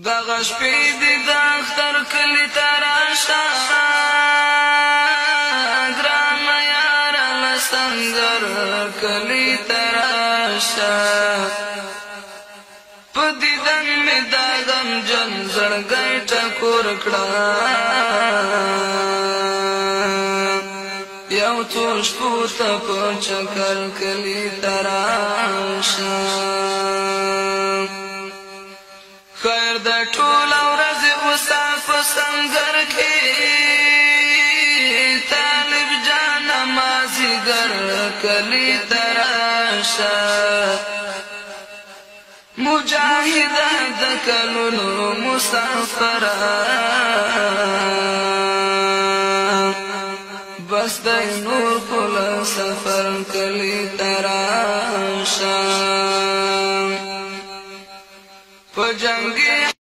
دغه شپې دې د اختر کلي ته راشه ګرانه یاره له سنګر کلي ته راشه په دیدن مې دا غمجن زړګی ټکور کړه یو څو شپو ته په چکر کلي ته راشه خیر د ټوله ورځ اوسه په سنګر کې طالب جانه مازدیګر کلي ته راشه مجاهده د کلونو مسافره بس د نور کل سفر کلي ته راشه په جنګي